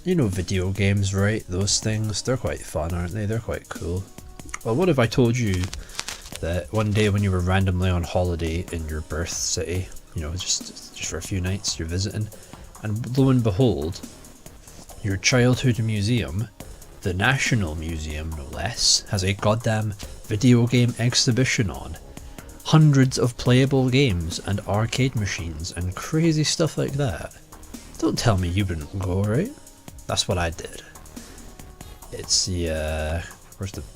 You know video games, right? Those things, they're quite fun, aren't they? They're quite cool. Well, what if I told you that one day when you were randomly on holiday in your birth city, you know, just for a few nights you're visiting, and lo and behold, your childhood museum, the National Museum no less, has a goddamn video game exhibition on. Hundreds of playable games and arcade machines and crazy stuff like that. Don't tell me you wouldn't go, right? That's what I did. It's the,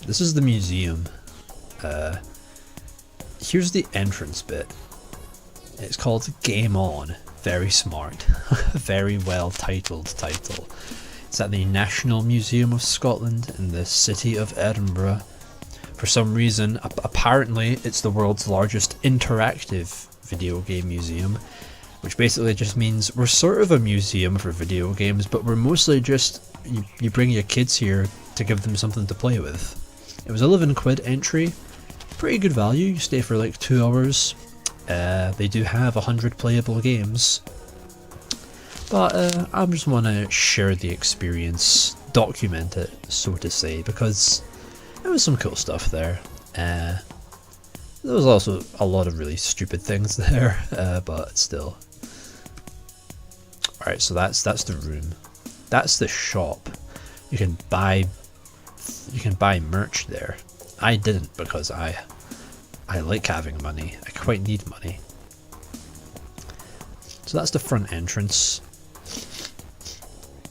this is the museum. Here's the entrance bit. It's called Game On. Very smart. Very well titled title. It's at the National Museum of Scotland in the city of Edinburgh. For some reason, apparently it's the world's largest interactive video game museum, which basically just means we're sort of a museum for video games, but we're mostly just, you bring your kids here to give them something to play with. It was £11 entry, pretty good value, you stay for like 2 hours. They do have 100 playable games, but I just want to share the experience, document it, so to say, because there was some cool stuff there. There was also a lot of really stupid things there, but still. Alright, so that's the room. That's the shop. You can buy merch there. I didn't because I like having money. I quite need money. So that's the front entrance.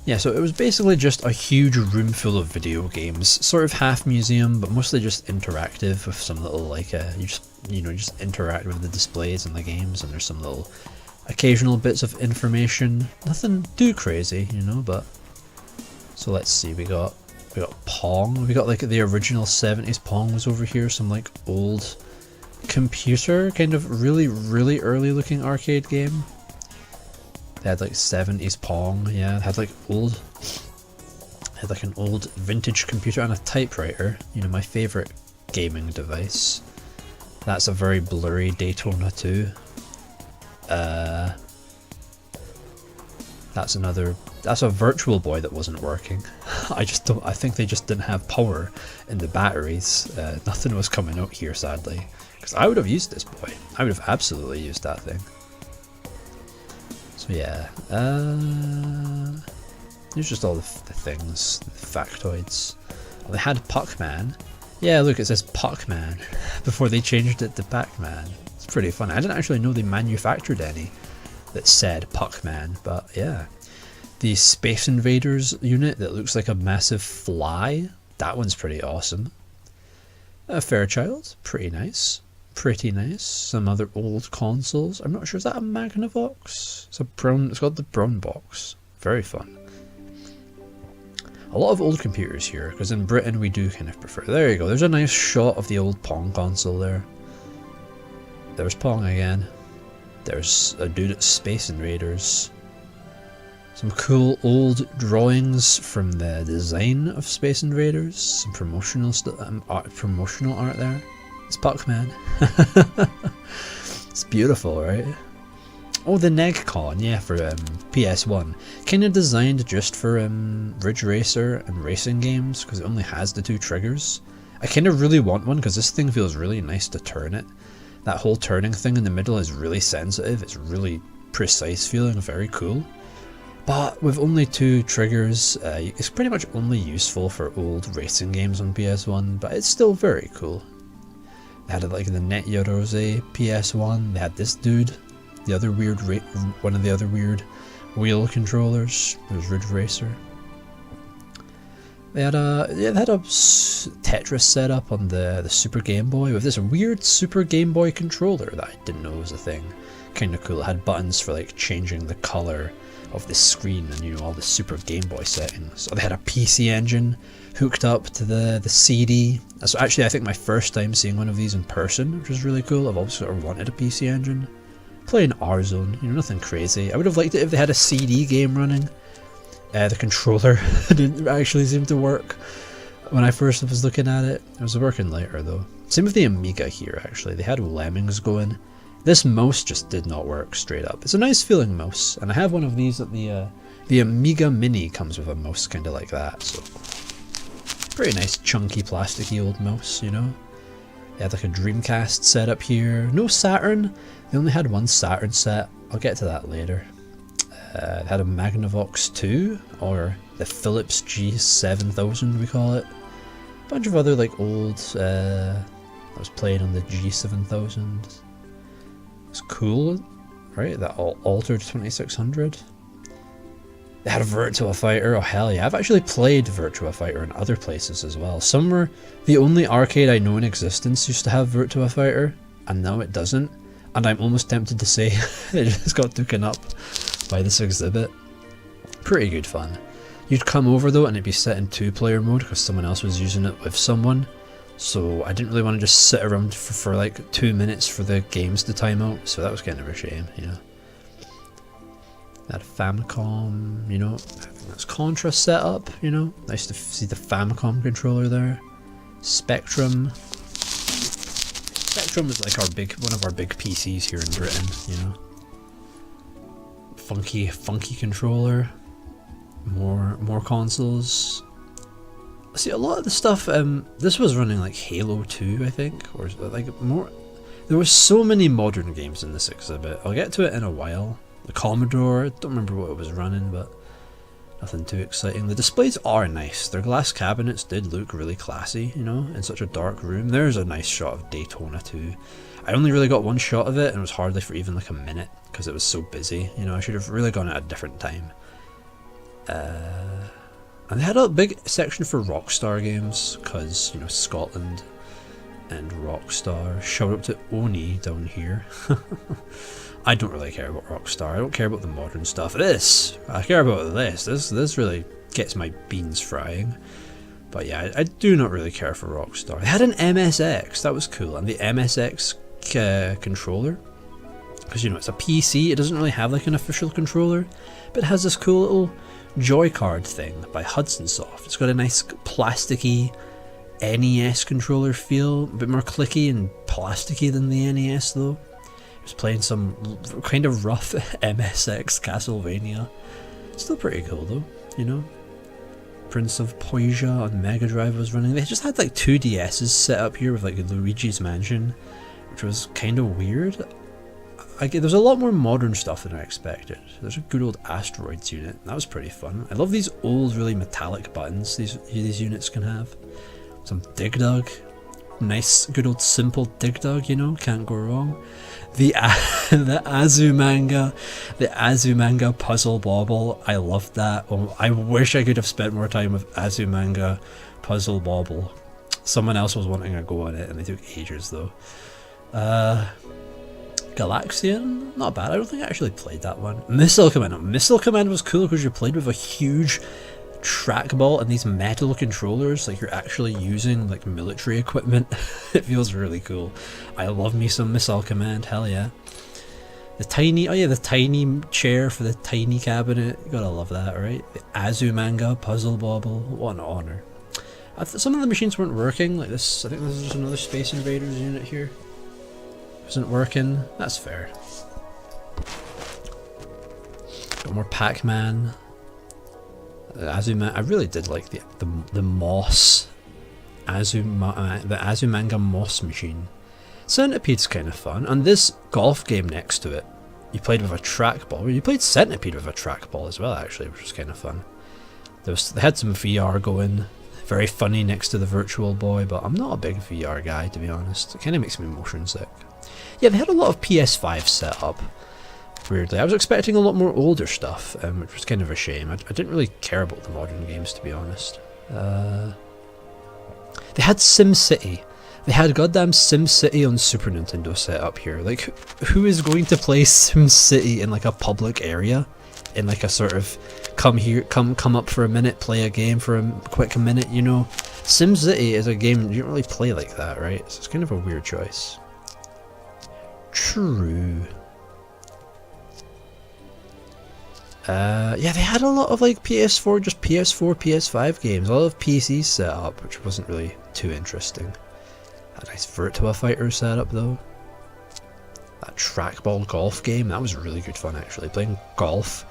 Yeah, so it was basically just a huge room full of video games, sort of half museum, but mostly just interactive with some little like you just interact with the displays and the games, and there's some little occasional bits of information. Nothing too crazy, you know, but so let's see, we got Pong. We got like the original 70s Pong was over here, some like old computer, kind of really early looking arcade game. They had like 70s Pong, yeah, they had like an old vintage computer and a typewriter, you know, my favourite gaming device. That's a very blurry Daytona 2. That's a Virtual Boy that wasn't working. I think they just didn't have power in the batteries. Nothing was coming out here, sadly, because I would have used this boy. I would have absolutely used that thing. So yeah, here's just all the things, the factoids. Oh, they had Puck-Man. Yeah, look, it says Puck-Man before they changed it to Pac-Man. It's pretty funny. I didn't actually know they manufactured any that said Puck-Man, but yeah. The Space Invaders unit that looks like a massive fly, that one's pretty awesome. Fairchild, pretty nice. Pretty nice. Some other old consoles. I'm not sure, is that a Magnavox? It's got the brown box. Very fun. A lot of old computers here, because in Britain we do kind of prefer. There you go, there's a nice shot of the old Pong console there. There's Pong again. There's a dude at Space Invaders. Some cool old drawings from the design of Space Invaders. Some promotional art there. It's Puck-Man. It's beautiful, right? Oh, the NegCon, yeah, for PS1. Kind of designed just for Ridge Racer and racing games, because it only has the 2 triggers. I kind of really want one, because this thing feels really nice to turn it. That whole turning thing in the middle is really sensitive. It's really precise feeling, very cool. But with only 2 triggers, it's pretty much only useful for old racing games on PS1, but it's still very cool. They had like the Net Yorose PS1, they had this dude, the other weird, one of the other weird wheel controllers. It was Ridge Racer. They had a Tetris setup on the Super Game Boy with this weird Super Game Boy controller that I didn't know was a thing. Kind of cool. It had buttons for like changing the color of the screen and, you know, all the Super Game Boy settings. So they had a PC Engine hooked up to the CD. That's actually, I think, my first time seeing one of these in person, which was really cool. I've always sort of wanted a PC Engine. Playing Warzone, you know, nothing crazy. I would have liked it if they had a CD game running. The controller didn't actually seem to work when I first was looking at it. It was working later though. Same with the Amiga here, actually. They had Lemmings going. This mouse just did not work straight up. It's a nice feeling mouse, and I have one of these at the The Amiga Mini comes with a mouse kind of like that, so pretty nice chunky plasticky old mouse, you know. They had like a Dreamcast set up here. No Saturn. They only had one Saturn set. I'll get to that later. They had a Magnavox 2, or the Philips G7000 we call it. A bunch of other like old, I was playing on the G7000. It's cool, right? That altered 2600. They had a Virtua Fighter. Oh hell yeah, I've actually played Virtua Fighter in other places as well. Somewhere, the only arcade I know in existence used to have Virtua Fighter, and now it doesn't. And I'm almost tempted to say it just got taken up by this exhibit. Pretty good fun. You'd come over though and it'd be set in 2-player mode because someone else was using it with someone. So I didn't really want to just sit around for like 2 minutes for the games to time out. So that was kind of a shame, you know. That Famicom, you know, that's Contra set up, you know. Nice to see the Famicom controller there. Spectrum. Spectrum is like one of our big PCs here in Britain, you know. Funky controller. More consoles. See, a lot of the stuff, this was running like Halo 2, I think, or like more. There were so many modern games in this exhibit. I'll get to it in a while. The Commodore, I don't remember what it was running, but nothing too exciting. The displays are nice. Their glass cabinets did look really classy, you know, in such a dark room. There's a nice shot of Daytona too. I only really got one shot of it, and it was hardly for even like a minute because it was so busy. You know, I should have really gone at a different time. And they had a big section for Rockstar games because, you know, Scotland and Rockstar. Shout out to Oni down here. I don't really care about Rockstar. I don't care about the modern stuff. I care about this. This really gets my beans frying. But yeah, I do not really care for Rockstar. They had an MSX. That was cool. And the MSX controller, because, you know, it's a PC. It doesn't really have like an official controller, but it has this cool little Joy Card thing by Hudson Soft. It's got a nice plasticky NES controller feel, a bit more clicky and plasticky than the NES though. I was playing some kind of rough MSX Castlevania. Still pretty cool though, you know. Prince of Persia on Mega Drive was running. They just had like 2 DSs set up here with like Luigi's Mansion, which was kind of weird. There's a lot more modern stuff than I expected. There's a good old Asteroids unit. That was pretty fun. I love these old, really metallic buttons these units can have. Some Dig Dug. Nice, good old simple Dig Dug, you know, can't go wrong. The Azumanga Puzzle Bobble. I loved that. Oh, I wish I could have spent more time with Azumanga Puzzle Bobble. Someone else was wanting a go on it and they took ages though. Galaxian, not bad. I don't think I actually played that one. Missile Command. Missile Command was cool because you played with a huge trackball and these metal controllers, like you're actually using like military equipment. It feels really cool. I love me some Missile Command, hell yeah. The tiny chair for the tiny cabinet, you gotta love that, right? The Azumanga Puzzle Bobble, what an honour. Some of the machines weren't working, like this. I think this is just another Space Invaders unit here. Isn't working, that's fair. Got more Pac-Man. I really did like the Moss the Azumanga Moss machine. Centipede's kind of fun, and this golf game next to it, you played with a trackball. You played Centipede with a trackball as well, actually, which was kind of fun. They had some VR going, very funny next to the Virtual Boy, but I'm not a big VR guy, to be honest. It kind of makes me motion sick. Yeah, they had a lot of PS5 set up. Weirdly, I was expecting a lot more older stuff, which was kind of a shame. I didn't really care about the modern games, to be honest. They had SimCity. They had goddamn SimCity on Super Nintendo set up here. Like, who is going to play SimCity in like a public area? In like a sort of come up for a minute, play a game for a quick minute, you know? SimCity is a game you don't really play like that, right? So it's kind of a weird choice. True. Yeah, they had a lot of like PS4, PS5 games, a lot of PCs set up, which wasn't really too interesting. That nice Virtua Fighter setup though. That trackball golf game, that was really good fun actually. Playing golf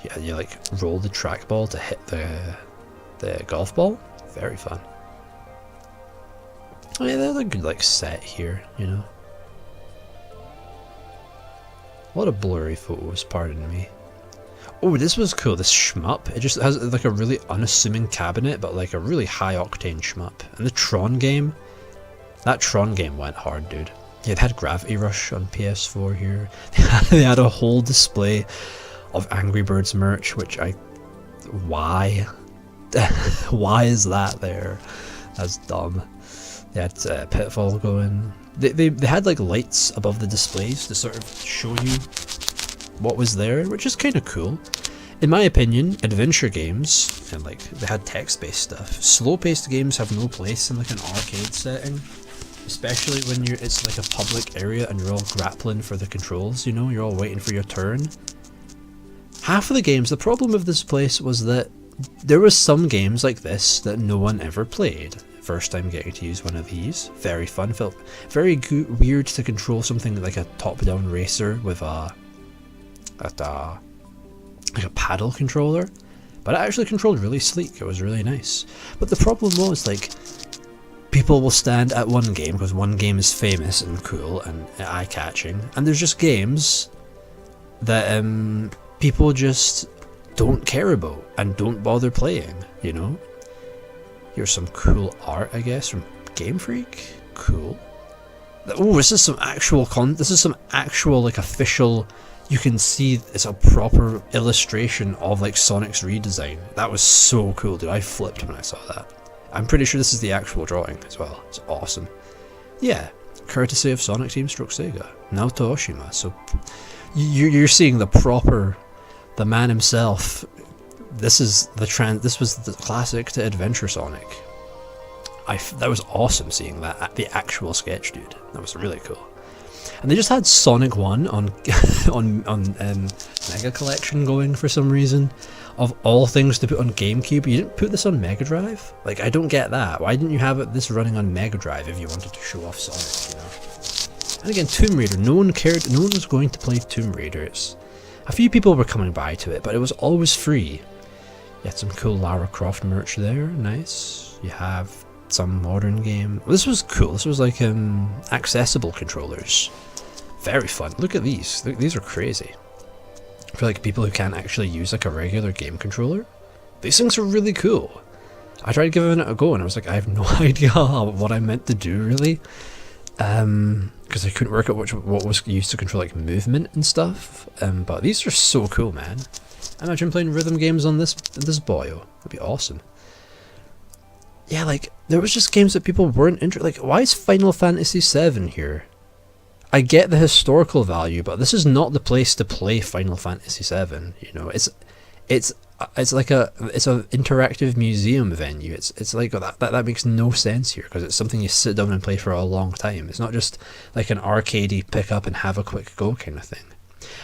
Yeah, you like roll the trackball to hit the golf ball. Very fun. Oh yeah, they're a good like set here, you know. A lot of blurry photos, pardon me. Oh, this was cool, this shmup. It just has like a really unassuming cabinet, but like a really high octane shmup. And the Tron game, that Tron game went hard, dude. Yeah, it had Gravity Rush on PS4 here. They had a whole display of Angry Birds merch, which why? Why is that there? That's dumb. They had Pitfall going. They had like lights above the displays to sort of show you what was there, which is kind of cool. In my opinion, adventure games, and like they had text-based stuff, slow-paced games have no place in like an arcade setting, especially when it's like a public area and you're all grappling for the controls, you know, you're all waiting for your turn. Half of the games, the problem with this place was that there was some games like this that no one ever played. First time getting to use one of these, very fun. Felt very weird to control something like a top-down racer with like a paddle controller, but it actually controlled really sleek. It was really nice. But the problem was, like, people will stand at one game because one game is famous and cool and eye-catching, and there's just games that people just don't care about and don't bother playing, you know. Here's some cool art, I guess, from Game Freak. Cool. Oh, this is some actual this is some actual like official. You can see it's a proper illustration of like Sonic's redesign. That was so cool, dude. I flipped when I saw that. I'm pretty sure this is the actual drawing as well. It's awesome. Yeah, courtesy of Sonic Team Stroke Sega. Naoto Oshima. So you're seeing the man himself. This was the classic to Adventure Sonic. That was awesome seeing that, the actual sketch, dude. That was really cool. And they just had Sonic 1 on Mega Collection going for some reason. Of all things to put on GameCube, you didn't put this on Mega Drive? Like, I don't get that. Why didn't you have this running on Mega Drive if you wanted to show off Sonic, you know? And again, Tomb Raider, no one cared, no one was going to play Tomb Raider. A few people were coming by to it, but it was always free. You had some cool Lara Croft merch there, nice. You have some modern game. This was cool, this was like accessible controllers. Very fun. Look at these, these are crazy. For like people who can't actually use like a regular game controller. These things are really cool. I tried giving it a go and I was like, I have no idea what I meant to do really. Because I couldn't work out what was used to control like movement and stuff. But these are so cool, man. Imagine playing rhythm games on this boyo. That'd be awesome. Yeah, like, there was just games that people weren't interested. Like, why is Final Fantasy VII here? I get the historical value, but this is not the place to play Final Fantasy VII. You know, it's like it's an interactive museum venue. It's like that makes no sense here because it's something you sit down and play for a long time. It's not just like an arcadey pick up and have a quick go kind of thing.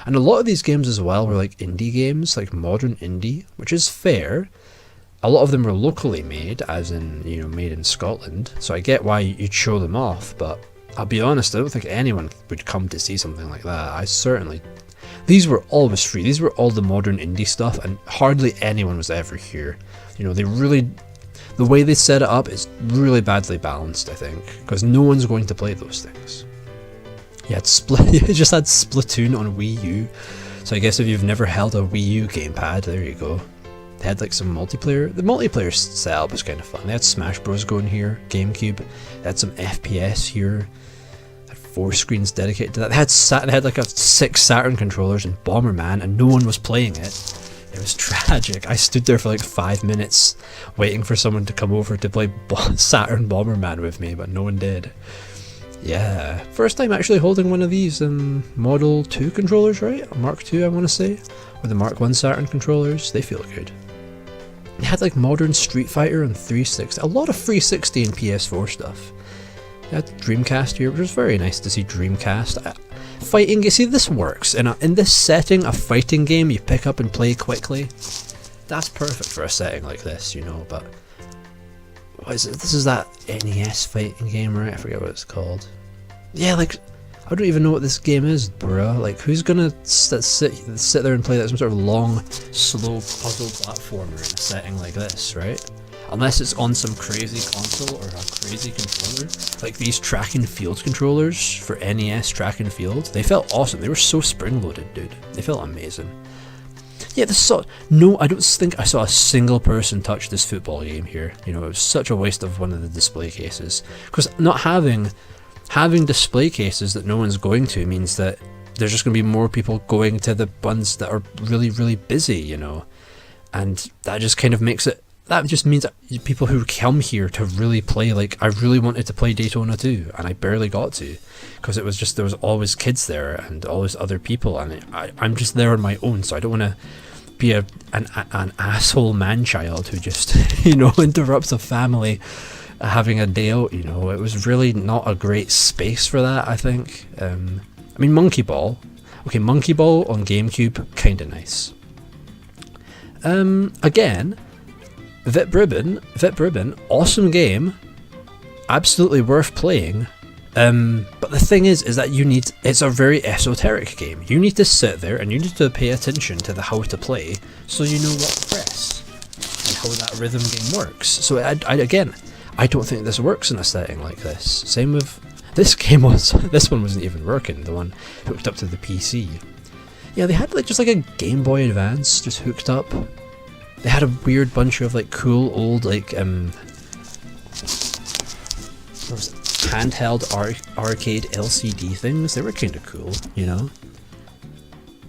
And a lot of these games as well were like indie games, like modern indie, which is fair. A lot of them were locally made, as in, you know, made in Scotland, so I get why you'd show them off, but I'll be honest, I don't think anyone would come to see something like that. These were always free, these were all the modern indie stuff, and hardly anyone was ever here. You know, the way they set it up is really badly balanced, I think, because no one's going to play those things. You just had Splatoon on Wii U, so I guess if you've never held a Wii U gamepad, there you go. They had like some multiplayer. The multiplayer setup was kind of fun. They had Smash Bros going here, GameCube. They had some FPS here. They had 4 screens dedicated to that. They had like 6 Saturn controllers and Bomberman, and no one was playing it. It was tragic. I stood there for like 5 minutes waiting for someone to come over to play Saturn Bomberman with me, but no one did. Yeah, first time actually holding one of these Model 2 controllers, right? A Mark II, I want to say. Or the Mark 1 Saturn controllers. They feel good. They had like modern Street Fighter and 360. A lot of 360 and PS4 stuff. They had Dreamcast here, which was very nice to see Dreamcast. Fighting, you see, this works. In this setting, a fighting game you pick up and play quickly. That's perfect for a setting like this, you know, but... What is it? This is that NES fighting game, right? I forget what it's called. Yeah, like, I don't even know what this game is, bruh. Like, who's gonna sit there and play like some sort of long, slow puzzle platformer in a setting like this, right? Unless it's on some crazy console or a crazy controller. Like these track and field controllers for NES track and field, they felt awesome. They were so spring-loaded, dude. They felt amazing. Yeah, no, I don't think I saw a single person touch this football game here. You know, it was such a waste of one of the display cases. Because not having display cases that no one's going to means that there's just going to be more people going to the ones that are really, really busy, you know. And that just kind of makes it, that just means that people who come here to really play, like, I really wanted to play Daytona 2, and I barely got to, because it was just, there was always kids there, and always other people, and I'm just there on my own, so I don't want to be an asshole man-child who just, you know, interrupts a family having a day out, you know. It was really not a great space for that, I think. I mean, Monkey Ball on GameCube, kinda nice. Again, Vite Bribbon, awesome game, absolutely worth playing. But the thing is that it's a very esoteric game. You need to sit there and you need to pay attention to the how to play, so you know what to press and how that rhythm game works. So I don't think this works in a setting like this. Same with this game. This one wasn't even working. The one hooked up to the PC. Yeah, they had like just like a Game Boy Advance just hooked up. They had a weird bunch of like cool old like handheld arcade LCD things. They were kind of cool, you know.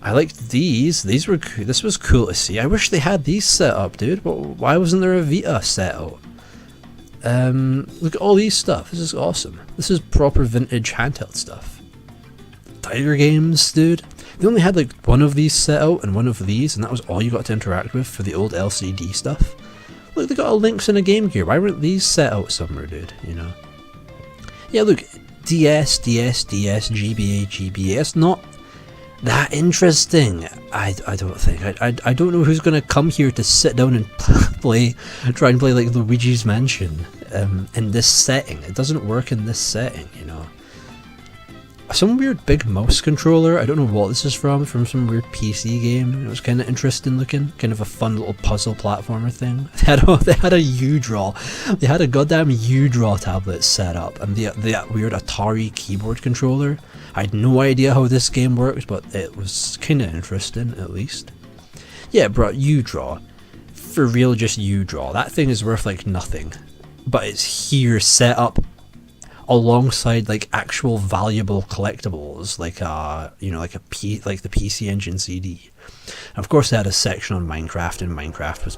I liked these. These were cool. This was cool to see. I wish they had these set up, dude. But why wasn't there a Vita set out? Look at all these stuff. This is awesome. This is proper vintage handheld stuff. Tiger games, dude. They only had like one of these set out and one of these, and that was all you got to interact with for the old LCD stuff. Look, they got a Lynx and a Game Gear. Why weren't these set out somewhere, dude? You know. Yeah, look, DS, GBA. It's not that interesting. I don't think. I don't know who's gonna come here to sit down and try and play like Luigi's Mansion in this setting. It doesn't work in this setting, you know. Some weird big mouse controller. I don't know what this is from some weird PC game. It was kind of interesting looking, kind of a fun little puzzle platformer thing. They had a U-Draw. They had a goddamn U-Draw tablet set up, and the weird Atari keyboard controller. I had no idea how this game worked, but it was kind of interesting at least. Yeah, bro, U-Draw. For real, just U-Draw. That thing is worth like nothing, but it's here set up alongside like actual valuable collectibles, like like the PC Engine CD. And of course, they had a section on Minecraft, and Minecraft was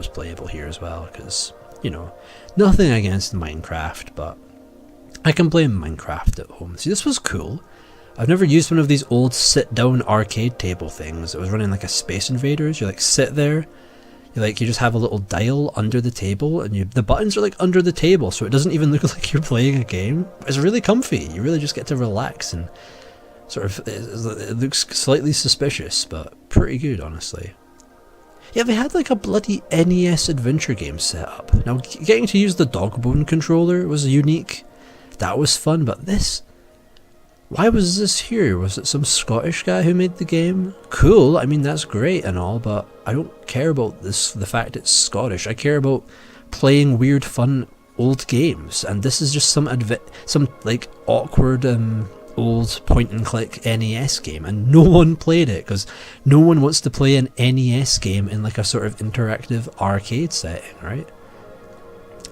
playable here as well, because, you know, nothing against Minecraft, but I can play Minecraft at home. See, this was cool. I've never used one of these old sit-down arcade table things. It was running like a Space Invaders. You like sit there. You just have a little dial under the table, and the buttons are like under the table, so it doesn't even look like you're playing a game. It's really comfy. You really just get to relax, and sort of, it looks slightly suspicious, but pretty good, honestly. Yeah, they had like a bloody NES adventure game set up. Now, getting to use the Dogbone controller was unique. That was fun, but this... Why was this here? Was it some Scottish guy who made the game? Cool, I mean, that's great and all, but I don't care about the fact it's Scottish. I care about playing weird, fun, old games, and this is just some like awkward, old point-and-click NES game, and no one played it, because no one wants to play an NES game in like a sort of interactive arcade setting, right?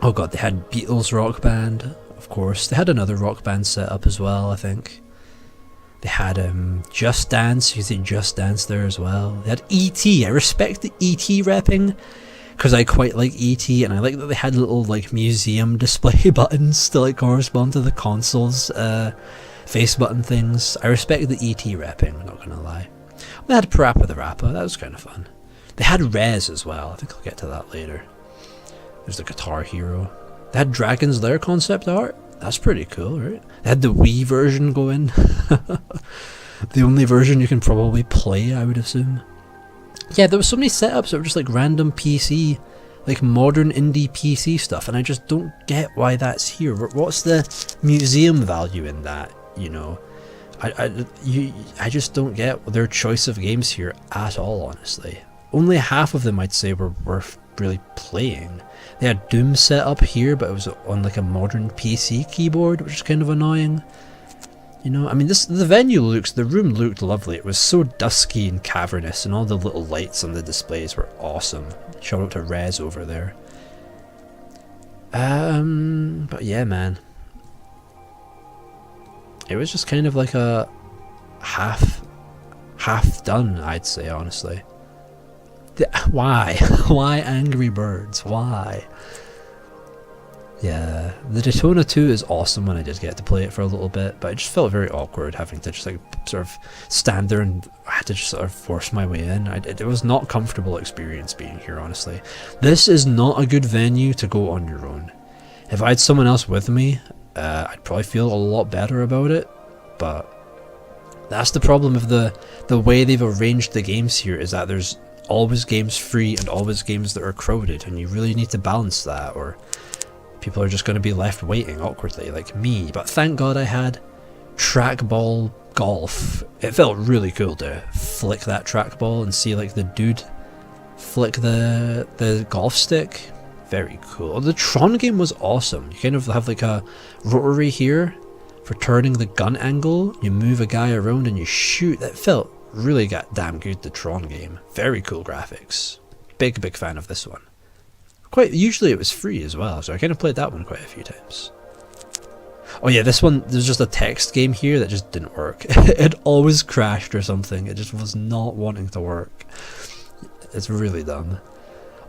Oh god, they had Beatles Rock Band, of course. They had another Rock Band set up as well, I think. They had Just Dance. You see Just Dance there as well. They had E.T. I respect the E.T. repping, because I quite like E.T. and I like that they had little like museum display buttons to like correspond to the consoles face button things. I respect the E.T. repping, I'm not gonna lie. They had Parappa the Rapper. That was kind of fun. They had Rez as well. I think I'll get to that later. There's the Guitar Hero. They had Dragon's Lair concept art. That's pretty cool, right? They had the Wii version go in. The only version you can probably play, I would assume. Yeah, there was so many setups that were just like random PC, like modern indie PC stuff, and I just don't get why that's here. What's the museum value in that? you know. I just don't get their choice of games here at all, honestly. Only half of them I'd say were worth really playing. They had Doom set up here, but it was on like a modern PC keyboard, which is kind of annoying. You know, I mean, the room looked lovely. It was so dusky and cavernous, and all the little lights on the displays were awesome. Shout out to Rez over there. But yeah, man. It was just kind of like a half done, I'd say, honestly. Why? Why Angry Birds? Why? Yeah, the Daytona 2 is awesome when I did get to play it for a little bit, but it just felt very awkward having to just like sort of stand there, and I had to just sort of force my way in. It was not a comfortable experience being here, honestly. This is not a good venue to go on your own. If I had someone else with me, I'd probably feel a lot better about it, but that's the problem of the way they've arranged the games here, is that there's always games free and always games that are crowded, and you really need to balance that, or people are just going to be left waiting awkwardly, like me. But thank God I had trackball golf. It felt really cool to flick that trackball and see like the dude flick the golf stick. Very cool. The Tron game was awesome. You kind of have like a rotary here for turning the gun angle. You move a guy around and you shoot. That felt really damn good, the Tron game. Very cool graphics. Big fan of this one. Usually it was free as well, so I kind of played that one quite a few times. Oh yeah, this one, there's just a text game here that just didn't work. It always crashed or something. It just was not wanting to work. It's really dumb.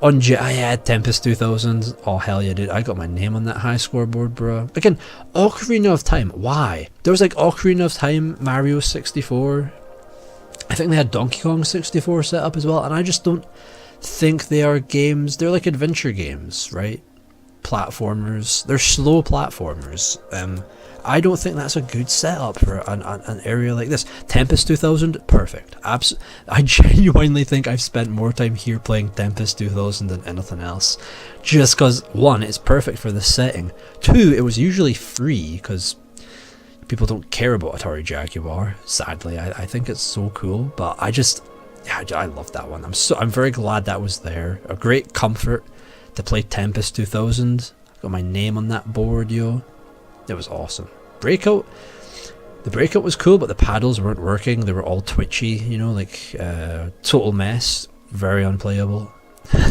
I had Tempest 2000. Oh hell yeah, dude. I got my name on that high scoreboard, bro. Again, Ocarina of Time. Why? There was like Ocarina of Time, Mario 64. I think they had Donkey Kong 64 set up as well, and I just don't think they are games. They're like adventure games, right? Platformers. They're slow platformers. I don't think that's a good setup for an area like this. Tempest 2000, perfect. I genuinely think I've spent more time here playing Tempest 2000 than anything else. Just because, one, it's perfect for the setting. Two, it was usually free because people don't care about Atari Jaguar. Sadly, I think it's so cool, but I love that one. I'm very glad that was there. A great comfort to play Tempest 2000. Got my name on that board, yo. It was awesome. Breakout. The Breakout was cool, but the paddles weren't working. They were all twitchy, you know, like total mess. Very unplayable.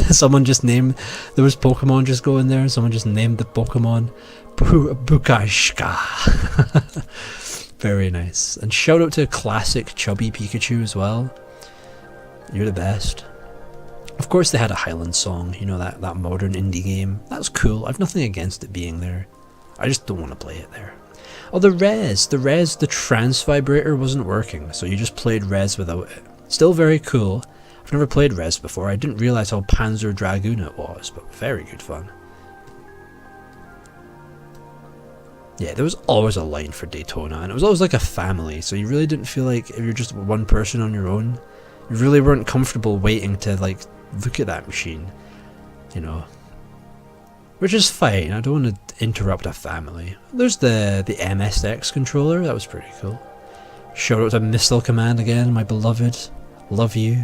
Someone just named. There was Pokemon just going there. Someone just named the Pokemon Bukashka. Very nice. And shout out to classic chubby Pikachu as well. You're the best. Of course they had a Highland song, you know, that modern indie game. That's cool. I've nothing against it being there. I just don't want to play it there. Oh, the trance vibrator wasn't working, so you just played Res without it. Still very cool. I've never played Res before. I didn't realise how Panzer Dragoon it was, but very good fun. Yeah, there was always a line for Daytona, and it was always like a family, so you really didn't feel like if you're just one person on your own, you really weren't comfortable waiting to like look at that machine, you know. Which is fine, I don't want to interrupt a family. There's the MSX controller, that was pretty cool. Shout out to Missile Command again, my beloved. Love you.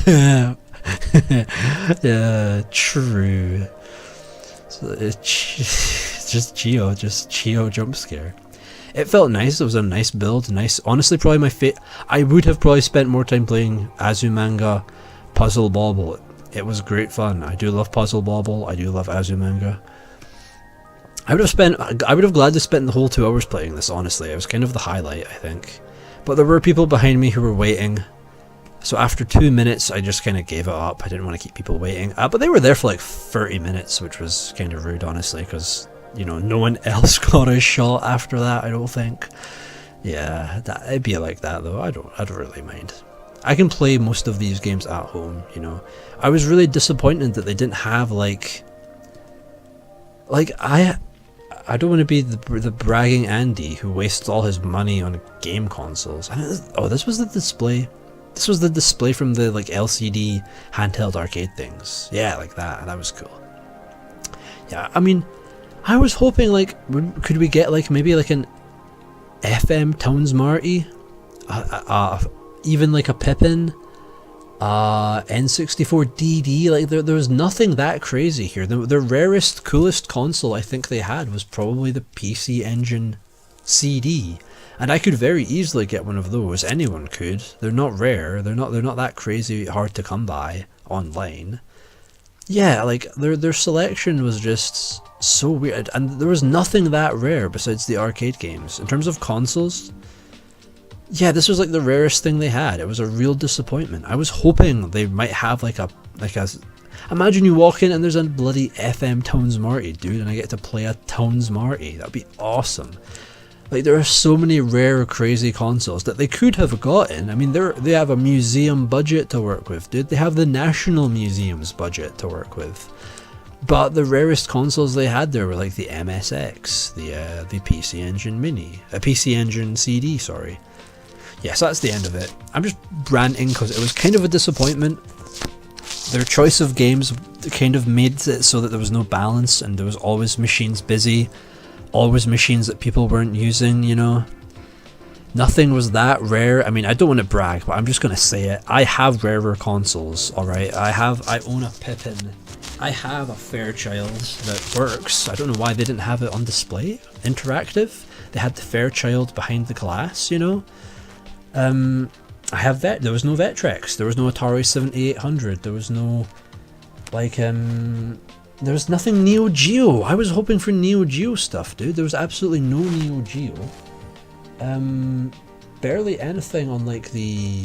Yeah, true. So it's just Chio jump scare. It felt nice. It was a nice build. Nice. Honestly, probably my I would have probably spent more time playing Azumanga Puzzle Bobble. It was great fun. I do love Puzzle Bobble. I do love Azumanga. I would have gladly spent the whole 2 hours playing this, honestly. It was kind of the highlight, I think. But there were people behind me who were waiting. So after 2 minutes, I just kind of gave it up. I didn't want to keep people waiting. But they were there for like 30 minutes, which was kind of rude, honestly, because, you know, no one else got a shot after that, I don't think. Yeah, it'd be like that, though. I don't really mind. I can play most of these games at home, you know. I was really disappointed that they didn't have, like I don't want to be the bragging Andy who wastes all his money on game consoles. Oh, this was the display. This was the display from the like LCD handheld arcade things. Yeah, like that. That was cool. Yeah, I mean, I was hoping like, could we get like maybe like an FM Towns Marty, even like a Pippin, N64 DD. Like there was nothing that crazy here. The rarest, coolest console I think they had was probably the PC Engine CD, and I could very easily get one of those. Anyone could. They're not rare. They're not that crazy hard to come by online. Yeah, like their selection was just so weird, and there was nothing that rare besides the arcade games. In terms of consoles, yeah, this was like the rarest thing they had. It was a real disappointment. I was hoping they might have like a imagine you walk in and there's a bloody FM Towns Marty, dude, and I get to play a Towns Marty. That'd be awesome. Like, there are so many rare, crazy consoles that they could have gotten. I mean, they have a museum budget to work with, dude. They have the National Museum's budget to work with. But the rarest consoles they had there were like the MSX, the PC Engine Mini, a PC Engine CD, sorry. Yeah, so that's the end of it. I'm just ranting because it was kind of a disappointment. Their choice of games kind of made it so that there was no balance, and there was always machines busy. Always machines that people weren't using, you know. Nothing was that rare. I mean, I don't want to brag, but I'm just going to say it. I have rarer consoles, alright? I own a Pippin. I have a Fairchild that works. I don't know why they didn't have it on display. Interactive. They had the Fairchild behind the glass, you know. I have there was no Vectrex. There was no Atari 7800. There was no, like, there was nothing Neo Geo. I was hoping for Neo Geo stuff, dude. There was absolutely no Neo Geo. Barely anything on like the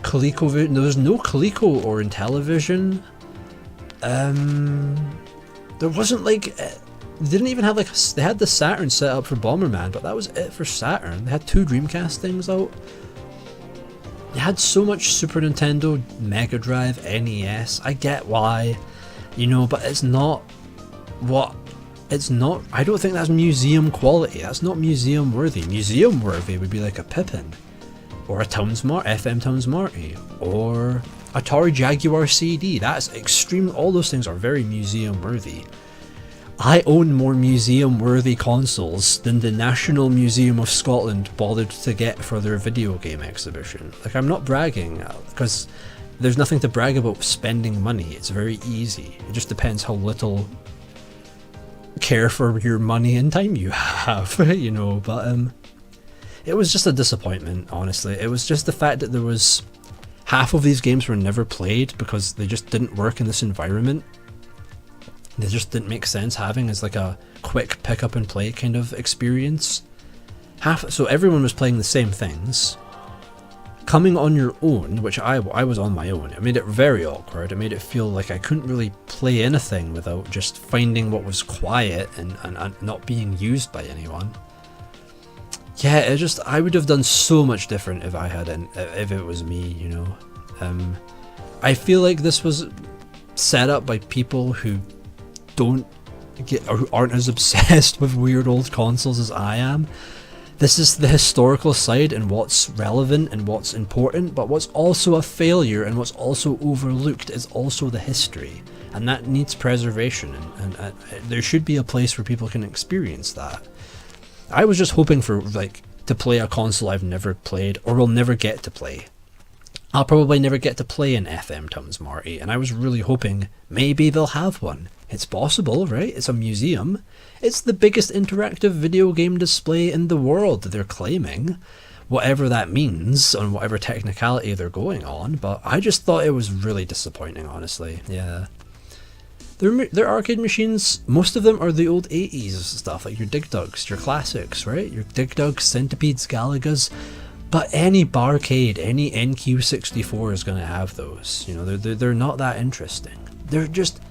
ColecoVision. There was no Coleco or Intellivision. There wasn't like, they didn't even have like, they had the Saturn set up for Bomberman, but that was it for Saturn. They had 2 Dreamcast things out. They had so much Super Nintendo, Mega Drive, NES. I get why. You know, but it's not what, it's not, I don't think that's museum quality. That's not museum worthy. Museum worthy would be like a Pippin, or a FM Towns Marty, or Atari Jaguar CD. That's extreme. All those things are very museum worthy. I own more museum worthy consoles than the National Museum of Scotland bothered to get for their video game exhibition. Like, I'm not bragging, because there's nothing to brag about spending money. It's very easy. It just depends how little care for your money and time you have, you know. But it was just a disappointment, honestly. It was just the fact that there was half of these games were never played because they just didn't work in this environment. They just didn't make sense having as like a quick pick up and play kind of experience. So everyone was playing the same things. Coming on your own, which I was on my own, it made it very awkward. It made it feel like I couldn't really play anything without just finding what was quiet and not being used by anyone. Yeah, I would have done so much different if if it was me, you know. I feel like this was set up by people who aren't as obsessed with weird old consoles as I am. This is the historical side and what's relevant and what's important, but what's also a failure and what's also overlooked is also the history, and that needs preservation, and there should be a place where people can experience that. I was just hoping for like to play a console I've never played or will never get to play. I'll probably never get to play an FM Towns Marty, and I was really hoping maybe they'll have one. It's possible, right? It's a museum. It's the biggest interactive video game display in the world, they're claiming. Whatever that means, on whatever technicality they're going on, but I just thought it was really disappointing, honestly. Yeah. Their arcade machines, most of them are the old 80s stuff, like your Dig Dugs, your classics, right? Your Dig Dugs, Centipedes, Galagas. But any barcade, any NQ64 is going to have those. You know, they're not that interesting. They're just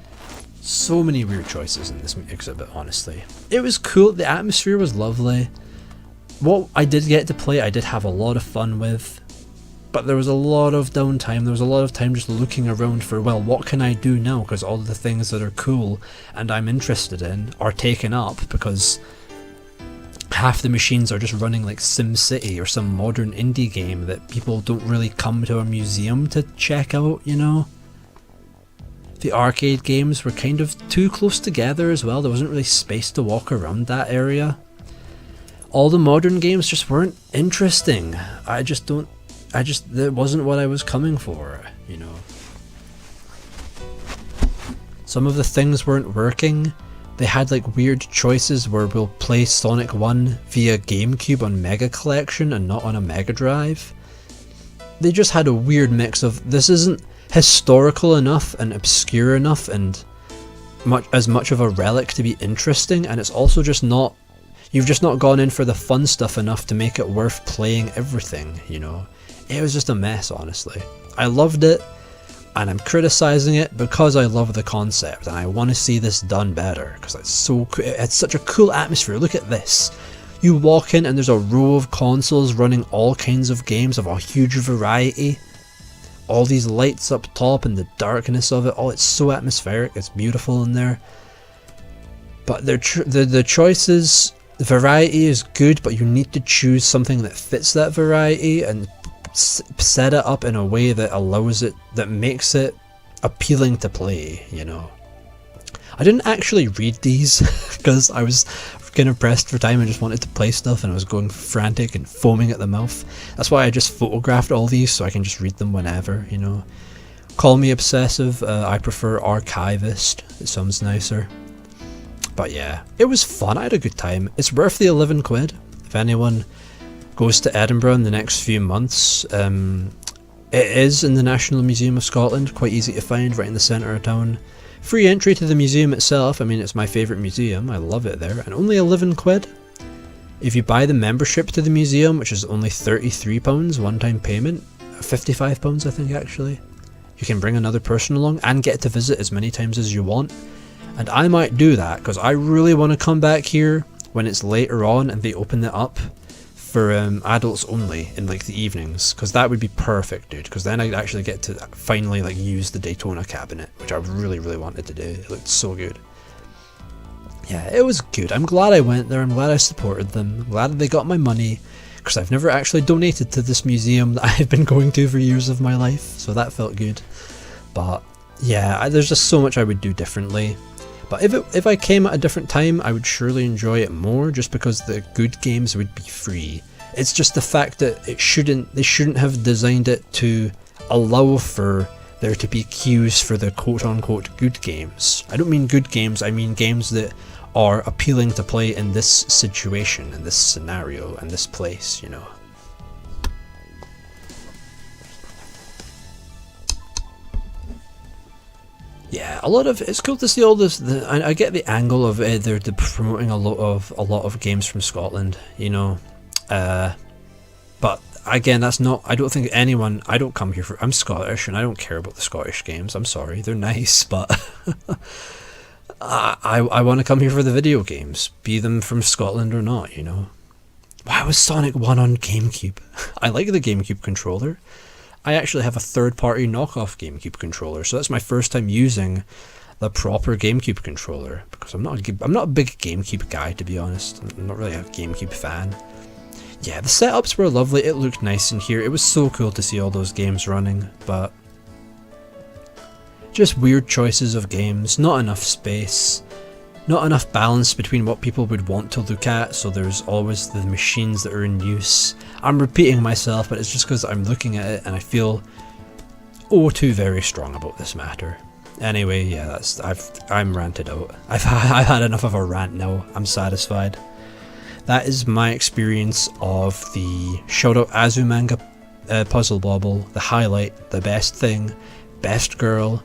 so many weird choices in this exhibit, honestly. It was cool. The atmosphere was lovely. What I did get to play, I did have a lot of fun with. But there was a lot of downtime. There was a lot of time just looking around for, well, what can I do now? Because all the things that are cool and I'm interested in are taken up because half the machines are just running like SimCity or some modern indie game that people don't really come to a museum to check out, you know? The arcade games were kind of too close together as well. There wasn't really space to walk around that area. All the modern games just weren't interesting. That wasn't what I was coming for, you know. Some of the things weren't working. They had like weird choices where we'll play Sonic 1 via GameCube on Mega Collection and not on a Mega Drive. They just had a weird mix of, this isn't historical enough and obscure enough and as much of a relic to be interesting, and it's also just not, you've just not gone in for the fun stuff enough to make it worth playing everything, you know. It was just a mess, honestly. I loved it, and I'm criticizing it because I love the concept and I want to see this done better because it's so cool. It's such a cool atmosphere. Look at this. You walk in and there's a row of consoles running all kinds of games of a huge variety. All these lights up top and the darkness of it. Oh, it's so atmospheric. It's beautiful in there. But the choices, the variety is good, but you need to choose something that fits that variety and set it up in a way that allows it, that makes it appealing to play, you know. I didn't actually read these because I was kind of pressed for time and just wanted to play stuff, and I was going frantic and foaming at the mouth. That's why I just photographed all these so I can just read them whenever, you know. Call me obsessive, I prefer archivist, it sounds nicer. But yeah, it was fun, I had a good time. It's worth the 11 quid if anyone goes to Edinburgh in the next few months. It is in the National Museum of Scotland, quite easy to find, right in the centre of town. Free entry to the museum itself, I mean it's my favourite museum, I love it there, and only 11 quid. If you buy the membership to the museum, which is only £33, one-time payment, £55 I think actually, you can bring another person along and get to visit as many times as you want. And I might do that, because I really want to come back here when it's later on and they open it up for adults only in like the evenings, because that would be perfect, dude, because then I'd actually get to finally like use the Daytona cabinet, which I really wanted to do. It looked so good. Yeah, it was good. I'm glad I went there, I'm glad I supported them, I'm glad they got my money, because I've never actually donated to this museum that I've been going to for years of my life, so that felt good. But yeah, there's just so much I would do differently. But if I came at a different time, I would surely enjoy it more, just because the good games would be free. It's just the fact that they shouldn't have designed it to allow for there to be queues for the quote-unquote good games. I don't mean good games, I mean games that are appealing to play in this situation, in this scenario, in this place, you know. Yeah, it's cool to see all this. I get the angle of they're promoting a lot of games from Scotland, you know, but again, that's not. I don't think anyone. I don't come here for. I'm Scottish and I don't care about the Scottish games. I'm sorry, they're nice, but I want to come here for the video games, be them from Scotland or not, you know. Why was Sonic 1 on GameCube? I like the GameCube controller. I actually have a third-party knockoff GameCube controller, so that's my first time using the proper GameCube controller, because I'm not a big GameCube guy, to be honest. I'm not really a GameCube fan. Yeah, the setups were lovely, it looked nice in here, it was so cool to see all those games running, but just weird choices of games, not enough space, not enough balance between what people would want to look at, so there's always the machines that are in use. I'm repeating myself, but it's just because I'm looking at it and I feel too very strong about this matter. Anyway, yeah, I'm ranted out. I've had enough of a rant now. I'm satisfied. That is my experience of the Shoutout Azumanga Puzzle Bobble, the highlight, the best thing, best girl,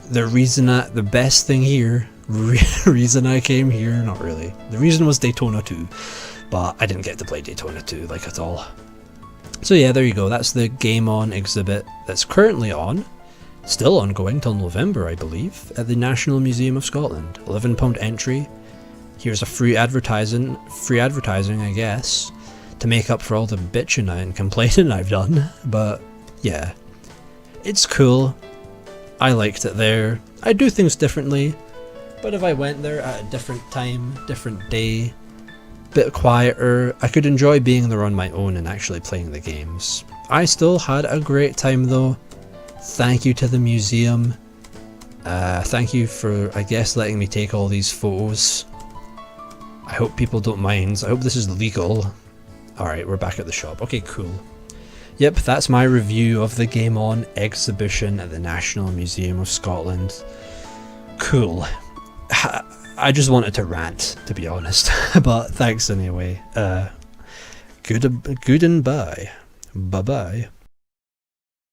the best thing here. Reason I came here, not really. The reason was Daytona 2, but I didn't get to play Daytona 2 like at all. So yeah, there you go, that's the Game On exhibit that's currently on, still ongoing till November I believe, at the National Museum of Scotland. £11 entry. Here's a free advertising I guess, to make up for all the bitching and complaining I've done, but yeah. It's cool, I liked it there. I do things differently. But if I went there at a different time, different day, bit quieter, I could enjoy being there on my own and actually playing the games. I still had a great time though. Thank you to the museum. Thank you for, I guess, letting me take all these photos. I hope people don't mind. I hope this is legal. Alright, we're back at the shop. Okay, cool. Yep, that's my review of the Game On exhibition at the National Museum of Scotland. Cool. I just wanted to rant, to be honest. But thanks anyway. Good and bye. Bye-bye.